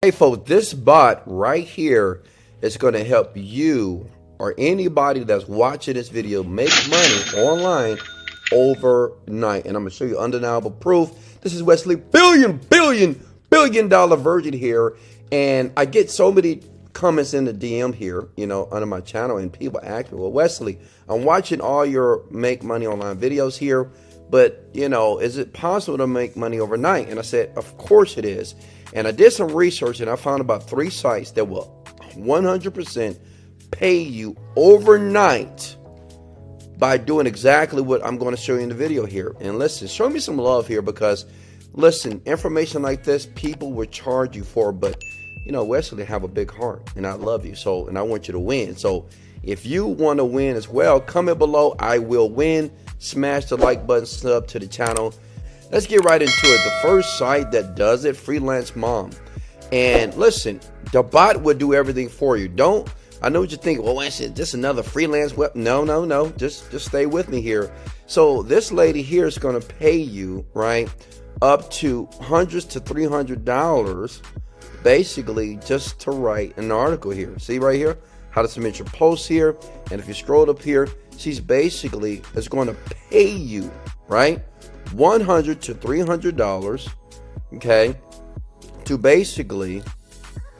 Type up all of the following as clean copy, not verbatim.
Hey folks, this bot right here is going to help you or anybody that's watching this video make money online overnight. And I'm going to show you undeniable proof. This is Wesley billion dollar virgin here. And I get so many comments in the DM here, under my channel, and people ask me, well, Wesley, I'm watching all your make money online videos here, but is it possible to make money overnight? And I said, of course it is. And I did some research and I found about 3 sites that will 100% pay you overnight by doing exactly what I'm going to show you in the video here. And listen, show me some love here, because listen, information like this, people will charge you for, but Wesley, have a big heart and I love you. And I want you to win. So if you want to win as well, comment below. I will win. Smash the like button, sub to the channel. Let's get right into it. The first site that does it, Freelance Mom. And listen, the bot will do everything for you. I know what you're thinking, well, is this another freelance web? No. Just stay with me here. So this lady here is going to pay you, right, up to hundreds to $300, basically just to write an article here. See right here, how to submit your posts here. And if you scroll up here, she's basically is going to pay you, right, $100 to $300, okay, to basically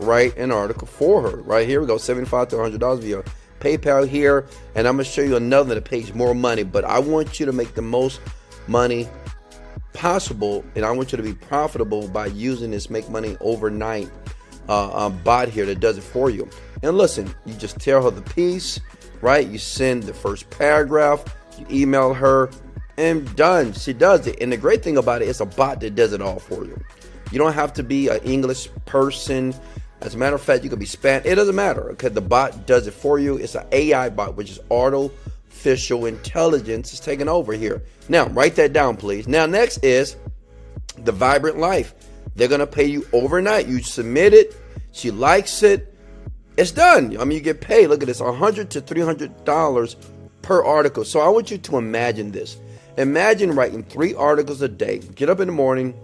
write an article for her. Right here we go, $75 to $100 via PayPal here. And I'm gonna show you another that pays more money, but I want you to make the most money possible, and I want you to be profitable by using this make money overnight bot here that does it for you. And listen, you just tell her the piece, right? You send the first paragraph, you email her, and done. She does it. And the great thing about it, it's a bot that does it all for you. You don't have to be an English person. As a matter of fact, you could be Spanish. It doesn't matter, okay? The bot does it for you. It's an AI bot, which is artificial intelligence is taking over here. Now, write that down, please. Now, next is the Vibrant Life. They're going to pay you overnight. You submit it. She likes it. It's done. I mean, you get paid. Look at this, $100 to $300 per article. So I want you to imagine this. Imagine writing 3 articles a day. Get up in the morning,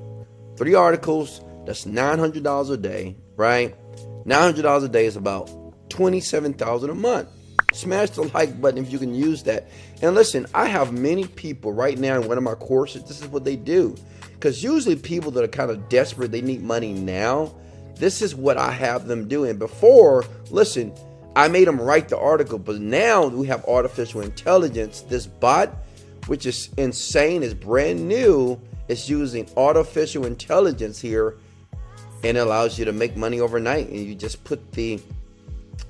3 articles, that's $900 a day, right? $900 a day is about $27,000 a month. Smash the like button if you can use that. And listen, I have many people right now in one of my courses, this is what they do. Because usually people that are kind of desperate, they need money now, this is what I have them do. And before, listen, I made them write the article, but now we have artificial intelligence. This bot, which is insane, is brand new. It's using artificial intelligence here, and it allows you to make money overnight. And you just put the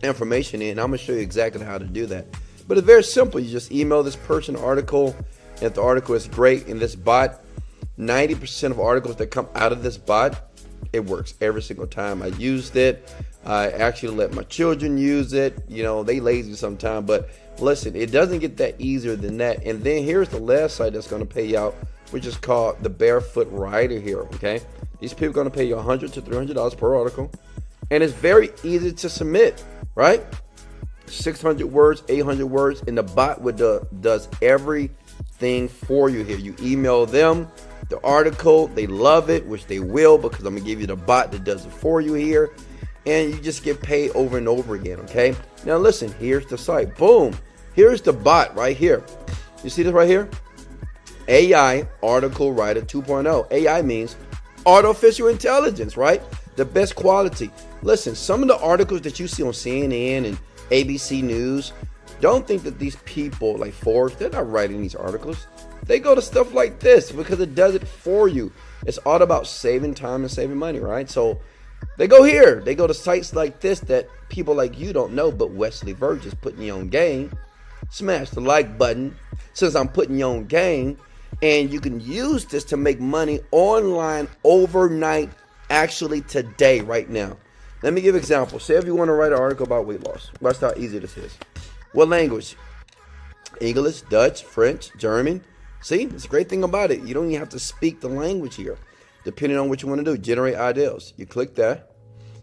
information in. I'm gonna show you exactly how to do that. But it's very simple. You just email this person an article. If the article is great in this bot, 90% of articles that come out of this bot, it works every single time. I used it. I actually let my children use it. They lazy sometimes, but listen, it doesn't get that easier than that. And then here's the last site that's going to pay you out, which is called the Barefoot Writer here, okay? These people are going to pay you $100 to $300 per article. And it's very easy to submit, right? 600 words, 800 words, and the bot does everything for you here. You email them the article, they love it, which they will, because I'm going to give you the bot that does it for you here. And you just get paid over and over again, okay? Now listen, here's the site. Boom. Here's the bot right here. You see this right here? AI Article Writer 2.0. AI means artificial intelligence, right? The best quality. Listen, some of the articles that you see on CNN and ABC News, don't think that these people like Forbes, they're not writing these articles. They go to stuff like this because it does it for you. It's all about saving time and saving money, right? So they go here. They go to sites like this that people like you don't know, but Wesley Virg is putting you on game. Smash the like button since I'm putting you on game. And you can use this to make money online overnight, actually today, right now. Let me give an example. Say if you want to write an article about weight loss. Watch how easy this is. What language? English, Dutch, French, German. See, it's a great thing about it. You don't even have to speak the language here, depending on what you want to do. Generate ideas. You click that.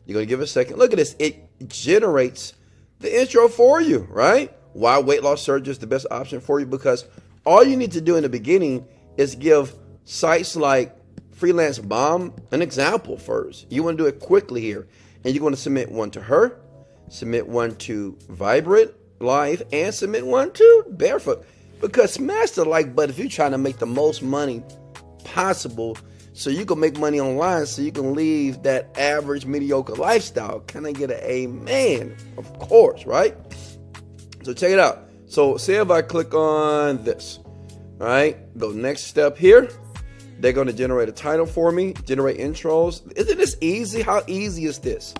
You're going to give it a second. Look at this. It generates the intro for you, right? Why weight loss surgery is the best option for you, because all you need to do in the beginning is give sites like freelance bomb, an example first. You want to do it quickly here. And you're going to submit one to her, submit one to Vibrant Life, and submit one to Barefoot. Because smash the like button if you're trying to make the most money possible so you can make money online, so you can leave that average, mediocre lifestyle. Can I get an amen? Of course, right? So check it out. So say if I click on this, all right, go next step here. They're going to generate a title for me, generate intros. Isn't this easy? How easy is this?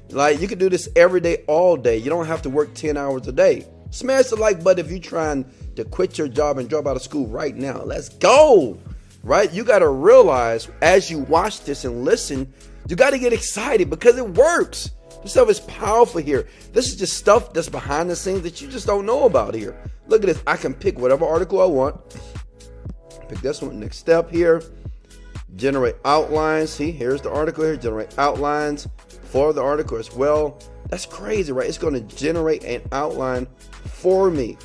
Like, you can do this every day, all day. You don't have to work 10 hours a day. Smash the like button if you're trying to quit your job and drop out of school right now. Let's go. Right? You got to realize as you watch this and listen, you got to get excited because it works. This stuff is powerful here. This is just stuff that's behind the scenes that you just don't know about here. Look at this. I can pick whatever article I want. Pick this one. Next step here. Generate outlines. See, here's the article here. Generate outlines for the article as well. That's crazy, right? It's going to generate an outline for me.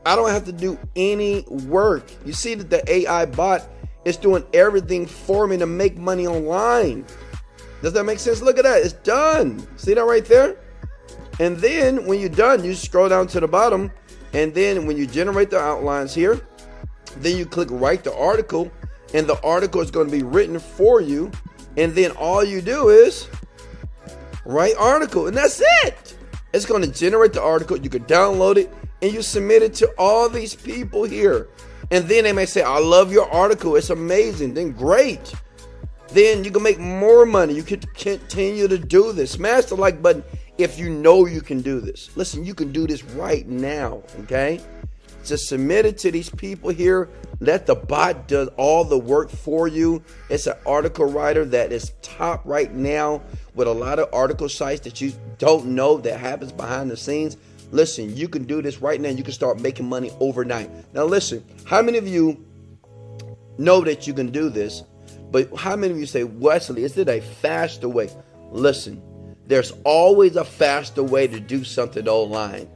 I don't have to do any work. You see that the AI bot is doing everything for me to make money online. Does that make sense? Look at that. It's done. See that right there? And then when you're done, you scroll down to the bottom. And then when you generate the outlines here, then you click write the article. And the article is going to be written for you. And then all you do is write article. And that's it. It's going to generate the article. You can download it. And you submit it to all these people here. And then they may say, I love your article. It's amazing. Then great. Then you can make more money. You can continue to do this. Smash the like button if you know you can do this. Listen, you can do this right now, okay? Just submit it to these people here. Let the bot do all the work for you. It's an article writer that is top right now with a lot of article sites that you don't know that happens behind the scenes. Listen, you can do this right now. You can start making money overnight. Now listen, how many of you know that you can do this? But how many of you say, Wesley, is it a faster way? Listen, there's always a faster way to do something online.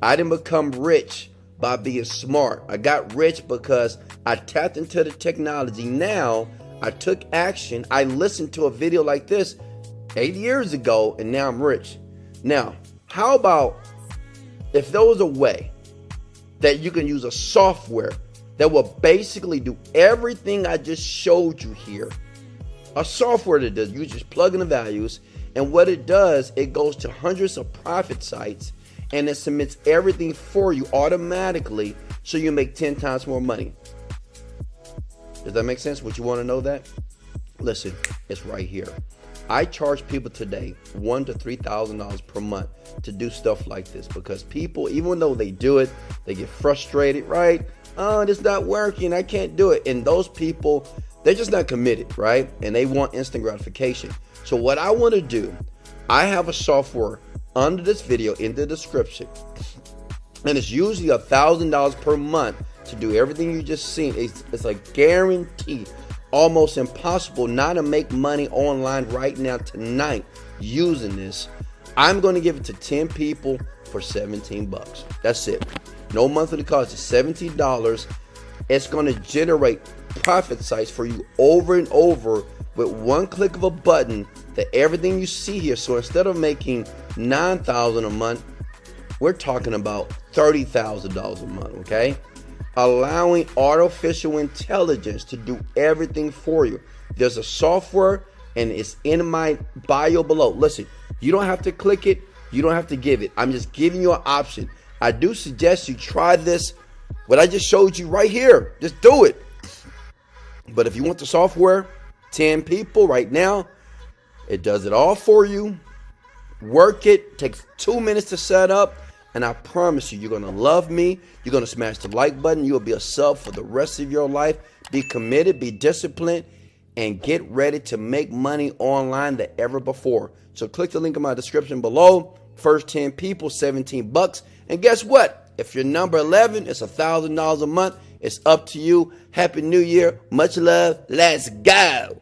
I didn't become rich by being smart. I got rich because I tapped into the technology. Now I took action. I listened to a video like this 8 years ago, and now I'm rich. Now, how about if there was a way that you can use a software that will basically do everything I just showed you here? A software that does, you just plug in the values, and what it does, it goes to hundreds of profit sites and it submits everything for you automatically so you make 10 times more money. Does that make sense? Would you want to know that? Listen, it's right here. I charge people today $1,000 to $3,000 per month to do stuff like this because people, even though they do it, they get frustrated, right? Oh, it's not working. I can't do it. And those people, they're just not committed, right? And they want instant gratification. So what I want to do, I have a software under this video in the description, and it's usually $1,000 per month to do everything you just seen. It's a guarantee. Almost impossible not to make money online right now tonight using this. I'm going to give it to 10 people for 17 bucks. That's it. No monthly cost. It's $17. It's going to generate profit sites for you over and over with one click of a button that everything you see here. So instead of making $9,000 a month, we're talking about $30,000 a month, okay? Allowing artificial intelligence to do everything for you. There's a software and it's in my bio below. Listen, you don't have to click it. You don't have to give it. I'm just giving you an option. I do suggest you try this, what I just showed you right here. Just do it. But if you want the software, 10 people right now, it does it all for you. Work it. Takes 2 minutes to set up. And I promise you, you're going to love me. You're going to smash the like button. You'll be a sub for the rest of your life. Be committed, be disciplined, and get ready to make money online than ever before. So click the link in my description below. First 10 people, 17 bucks. And guess what? If you're number 11, it's $1,000 a month. It's up to you. Happy New Year. Much love. Let's go.